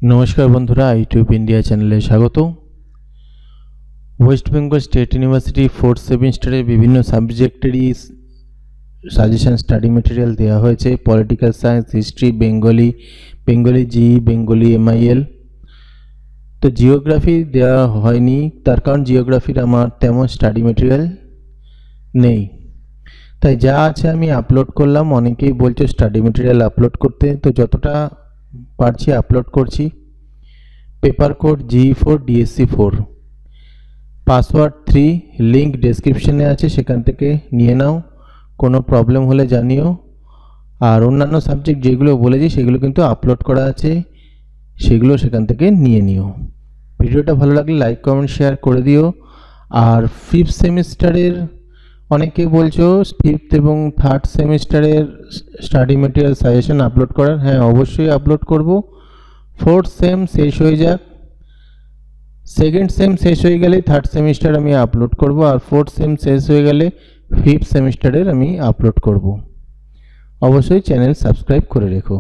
नमस्कार बंधुरा YouTube India चैनले स्वागत। West Bengal State University fourth सेमिस्टारे विभिन्न सब्जेक्टेरই সাজেশন স্টাডি ম্যাটেরিয়াল দেওয়া হয়েছে। Political science, history, Bengali G, Bengali MIL. তো জিওগ্রাফি দেওয়া হয়নি, তার কারণ জিওগ্রাফির আমার তেমন স্টাডি ম্যাটেরিয়াল নেই, তাই যা আছে আমি আপলোড করলাম। অনেকেই বলছো স্টাডি ম্যাটেরিয়াল আপলোড করতে, তো যতটা পারছি আপলোড করছি। Paper code G4 DSC4, password 3, link ডেসক্রিপশনে আছে, সেখান থেকে নিয়ে নাও। কোনো প্রবলেম হলে জানিও। আর অন্যান্য সাবজেক্ট যেগুলো বলেছি সেগুলো কিন্তু আপলোড করা আছে, সেগুলো সেখান থেকে নিয়ে নিও। ভিডিওটা ভালো লাগলে লাইক কমেন্ট শেয়ার করে দিও। আর ফিফথ সেমিস্টারের অনেকে বলছো ফিফথ এবং থার্ড সেমিস্টারের স্টাডি ম্যাটেরিয়াল সাজেশন আপলোড করার। হ্যাঁ, অবশ্যই আপলোড করব। ফোর্থ সেম শেষ হয়ে যাক, সেকেন্ড সেম শেষ হয়ে গেলে থার্ড সেমিস্টার আমি আপলোড করব, আর ফোর্থ সেম শেষ হয়ে গেলে ফিফথ সেমিস্টারের আমি আপলোড করব। অবশ্যই চ্যানেল সাবস্ক্রাইব করে রেখো।